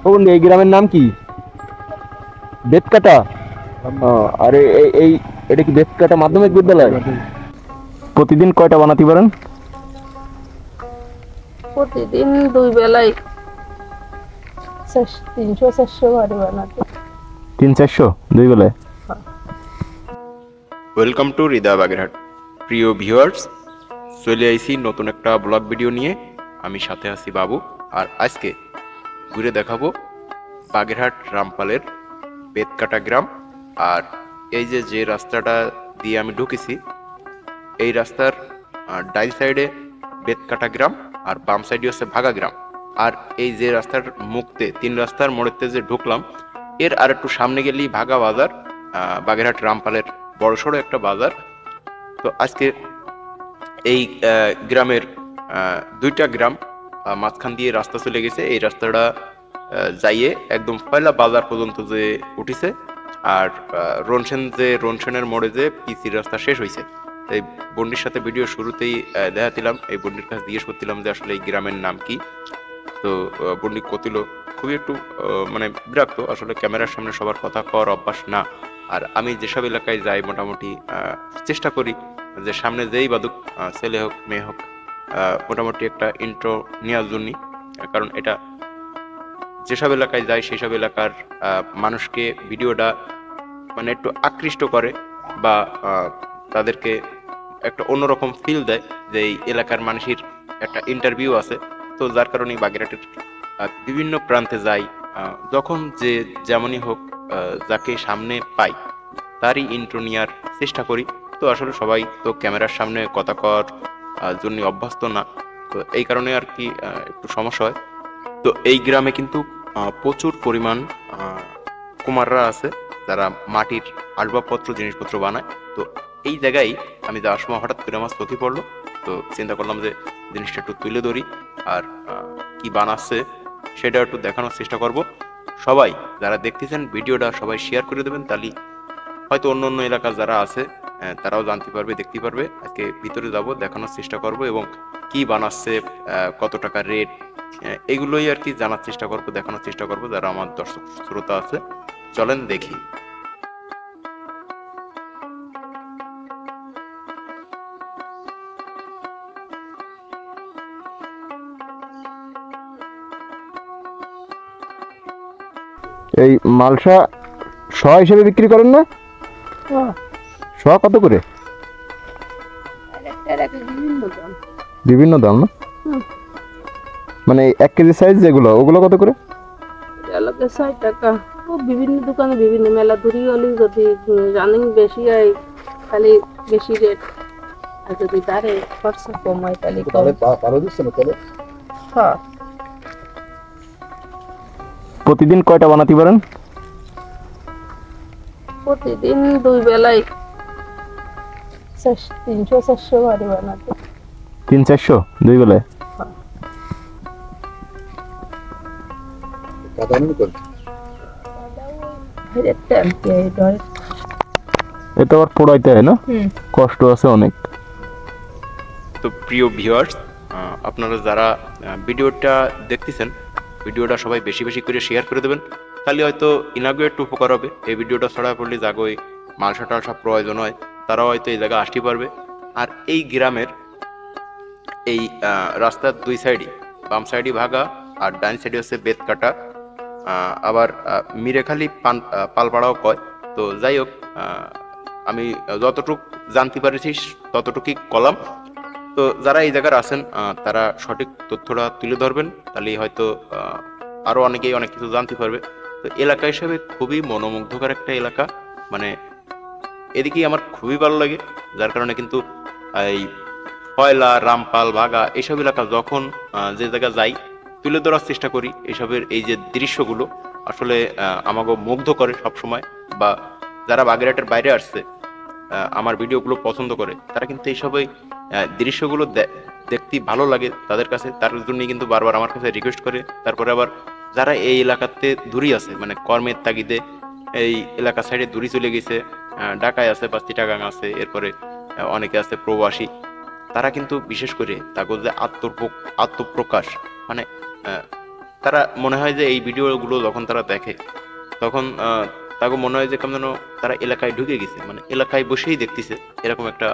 ও বন্ধু, এই গ্রামের নাম কি? বেতকাটা। আর এই এটা কি বেতকাটা মাধ্যমিক বিদ্যালয়? প্রতিদিন কয়টা বানাতে পারেন? প্রতিদিন দুই বেলায় 300-400 ভারি বানাতে। 300-400 দুই বেলায়? ওয়েলকাম টু হৃদয় বাগেরহাট। প্রিয় ভিউয়ার্স, চলে আইছি নতুন একটা ব্লগ ভিডিও নিয়ে। আমি সাথে আছি বাবু। আর আজকে ঘুরে দেখাবো বাগেরহাট রামপালের বেতকাটা গ্রাম। আর এই যে রাস্তাটা দিয়ে আমি ঢুকেছি, এই রাস্তার ডাইন সাইডে বেতকাটা গ্রাম আর বাম সাইডে হচ্ছে ভাগা গ্রাম। আর এই যে রাস্তার মুখতে 3 রাস্তার মোড়েতে যে ঢুকলাম, এর আর একটু সামনে গেলেই ভাগা বাজার, বাগেরহাট রামপালের বড়সড় একটা বাজার। তো আজকে এই গ্রামের দুইটা গ্রাম মাঝখান দিয়ে রাস্তা চলে গেছে। এই রাস্তাটা যাইয়ে একদম পয়লা বাজার পর্যন্ত যে উঠিছে। আর রনসেনের মোড়ে যে পিসির রাস্তা শেষ হয়েছে। এই বন্ডির সাথে ভিডিও শুরুতেই দেখা দিলাম, এই বন্ডির কাছে জিজ্ঞেস করছিলাম যে আসলে এই গ্রামের নাম কি। তো বন্ডি কতিল খুবই একটু মানে বিরক্ত, আসলে ক্যামেরার সামনে সবার কথা কর অভ্যাস না। আর আমি যেসব এলাকায় যাই মোটামুটি চেষ্টা করি যে সামনে যেই বাদুক, ছেলে হোক মেয়ে হোক, মোটামুটি একটা ইন্ট্রো নেওয়ার জন্যই। কারণ এটা যেসব এলাকায় যায় সেই সব এলাকার মানুষকে ভিডিওটা মানে একটু আকৃষ্ট করে বা তাদেরকে একটা অন্যরকম ফিল দেয় যে এই এলাকার মানুষের একটা ইন্টারভিউ আছে। তো যার কারণে বাগেরহাটের বিভিন্ন প্রান্তে যাই, যখন যে যেমনই হোক, যাকে সামনে পাই তারই ইন্ট্রো নেওয়ার চেষ্টা করি। তো আসলে সবাই তো ক্যামেরার সামনে কথা কর জন্য অভ্যস্ত না, তো এই কারণে আর কি একটু সমস্যা হয়। তো এই গ্রামে কিন্তু প্রচুর পরিমাণ কুমাররা আছে যারা মাটির আসবাবপত্র জিনিসপত্র বানায়। তো এই জায়গায় আমি যাওয়ার সময় হঠাৎ করে আমার চোখে পড়লো। তো চিন্তা করলাম যে জিনিসটা একটু তুলে ধরি আর কি বানাচ্ছে সেটা একটু দেখানোর চেষ্টা করব। সবাই যারা দেখতেছেন ভিডিওটা সবাই শেয়ার করে দেবেন, তাহলে হয়তো অন্য অন্য এলাকা যারা আছে তারাও জানতে পারবে, দেখতে পারবে। আজকে ভিতরে যাব, দেখানোর চেষ্টা করব এবং কি বানাচ্ছে, কত টাকা রেট, এগুলোই আর কি জানার চেষ্টা করব, দেখানোর চেষ্টা করব যারা আমার দর্শক শ্রোতা আছে। চলেন দেখি। এই মালসা শ হিসেবে বিক্রি করেন না? শ কত করে? বিভিন্ন দাম না? মানে 1 কেজি সাইজ যেগুলো, ওগুলো কত করে? 60 টাকা। ও বিভিন্ন দোকানে বিভিন্ন মেলা ধরি হলে যদি রানিং বেশি হয় খালি বেশি রেট, আর যদি দাঁড়ে খরচা কম হয় তাহলে কম। ভালো দিচ্ছে না তাহলে? হ্যাঁ। প্রতিদিন কয়টা বানাতে পারেন? প্রতিদিন দুই বেলায় 300-400 ভারি বানাতে। 300-400 দুই বেলায়? এটা আবার পোড়াইতে হয় না? কষ্ট আছে অনেক। তো প্রিয় ভিউয়ার্স, আপনারা যারা ভিডিওটা দেখতেছেন, ভিডিওটা সবাই বেশি বেশি করে শেয়ার করে দেবেন, তাহলে হয়তো ইনাগো একটু উপকার হবে। এই ভিডিওটা ছড়া পড়লে যাগোই মালসা টালসা প্রয়োজন হয়, তারাও হয়তো এই জায়গায় আসতে পারবে। আর এই গ্রামের এই রাস্তার দুই সাইডই, বাম সাইডই ভাগা আর ডান সাইডে হচ্ছে বেতকাটা, আবার মিরেখালি পালপাড়াও কয়। তো যাই হোক, আমি যতটুক জানতে পারেছি ততটুকুই কলাম। তো যারা এই জায়গার আছেন তারা সঠিক তথ্যটা তুলে ধরবেন, তাহলেই হয়তো আরো অনেকেই অনেক কিছু জানতে পারবে। তো এলাকা হিসেবে খুবই মনোমুগ্ধকর একটা এলাকা, মানে এদিকেই আমার খুবই ভালো লাগে। যার কারণে কিন্তু এই পয়লা, রামপাল, ভাগা এইসব এলাকা যখন যে জায়গা যাই তুলে ধরার চেষ্টা করি। এইসবের এই যে দৃশ্যগুলো আসলে আমাকে মুগ্ধ করে সব সময়। বা যারা বাগেরহাটের বাইরে আসছে আমার ভিডিওগুলো পছন্দ করে, তারা কিন্তু এইসবই দৃশ্যগুলো দেখতে ভালো লাগে তাদের কাছে, তার জন্যই কিন্তু বারবার আমার কাছে রিকোয়েস্ট করে। তারপরে আবার যারা এই এলাকাতে দূরে আছে, মানে কর্মের তাগিদে এই এলাকা সাইডে দূরে চলে গেছে, ঢাকায় আছে বা চিটাগাং আছে, এরপরে অনেকে আছে প্রবাসী, তারা কিন্তু বিশেষ করে তাদের যে আত্মপ্রকাশ, মানে তারা মনে হয় যে এই ভিডিওগুলো যখন তারা দেখে তখন তাকে মনে হয় যে কেমন যেন তারা এলাকায় ঢুকে গেছে, মানে এলাকায় বসেই দেখতেছে, এরকম একটা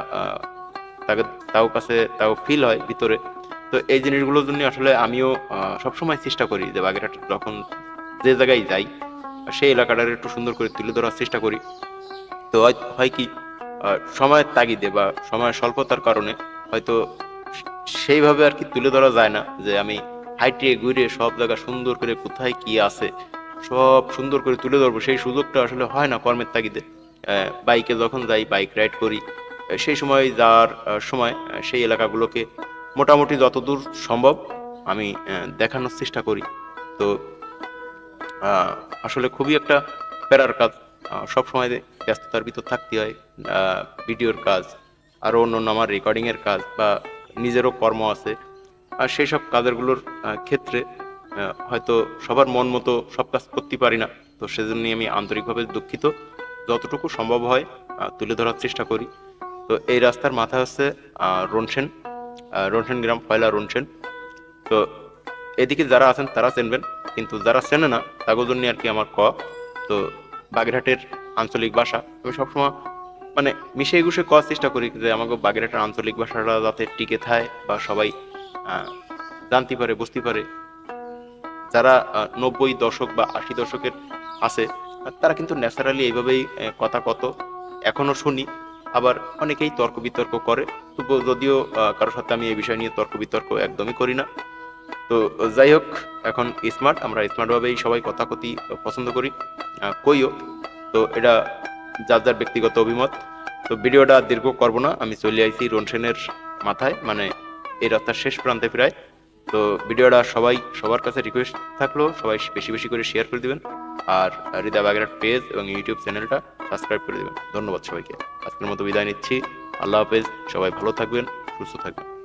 তাকে তাও ফিল হয় ভিতরে। তো এই জিনিসগুলোর জন্য আসলে আমিও সবসময় চেষ্টা করি যে বাগেরহাট যখন যে জায়গায় যাই সেই এলাকাটার একটু সুন্দর করে তুলে ধরার চেষ্টা করি। তো হয় কি সময়ের তাগিদে বা সময়ের স্বল্পতার কারণে হয়তো সেইভাবে আর কি তুলে ধরা যায় না যে আমি হাইটে ঘুরে সব জায়গা সুন্দর করে কোথায় কি আছে সব সুন্দর করে তুলে ধরবো, সেই সুযোগটা আসলে হয় না কর্মের তাগিদে। বাইকে যখন যাই, বাইক রাইড করি, সেই সময় যাওয়ার সময় সেই এলাকাগুলোকে মোটামুটি যতদূর সম্ভব আমি দেখানোর চেষ্টা করি। তো আসলে খুবই একটা প্যারার কাজ, সব সময় ব্যস্ততার ভিতর থাকতে হয়, ভিডিওর কাজ, আরও অন্য আমার রেকর্ডিংয়ের কাজ বা নিজেরও কর্ম আছে। আর সেই সব কাজেরগুলোর ক্ষেত্রে হয়তো সবার মন মতো সব কাজ করতে পারি না। তো সেজন্যই আমি আন্তরিকভাবে দুঃখিত। যতটুকু সম্ভব হয় তুলে ধরার চেষ্টা করি। তো এই রাস্তার মাথা হচ্ছে রনসেন গ্রাম, পয়লা রনসেন। তো এদিকে যারা আছেন তারা চেনবেন, কিন্তু যারা চেনে না তাদের জন্য আর কি আমার তো বাগেরহাটের আঞ্চলিক ভাষা আমি সবসময় মানে মিশিয়ে গুছিয়ে করার চেষ্টা করি যে আমাকে বাগেরহাটের আঞ্চলিক ভাষাটা যাতে টিকে থাকে বা সবাই জানতে পারে, বুঝতে পারে। যারা 90 দশক বা 80 দশকের আছে তারা কিন্তু ন্যাচারালি এইভাবেই কথা কত এখনো শুনি। আবার অনেকেই তর্ক বিতর্ক করে, তবু যদিও কারোর সাথে আমি এই বিষয় নিয়ে তর্ক বিতর্ক একদমই করি না। তো যাই হোক, এখন আমরা স্মার্ট ভাবেই সবাই কথা কথি পছন্দ করি, কইও। তো এটা যার যার ব্যক্তিগত অভিমত। তো ভিডিওটা দীর্ঘ করব না, আমি চলে আইছি রনসেনের মাথায়, মানে এই রাস্তার শেষ প্রান্তে প্রায়। তো ভিডিওটা সবার কাছে রিকোয়েস্ট থাকলো সবাই বেশি বেশি করে শেয়ার করে দিবেন, আর হৃদয় বাগেরহাট পেজ এবং ইউটিউব চ্যানেলটা সাবস্ক্রাইব করে দিবেন। ধন্যবাদ সবাইকে। আজকের মতো বিদায় নিচ্ছি। আল্লাহ হাফেজ। সবাই ভালো থাকবেন, সুস্থ থাকবেন।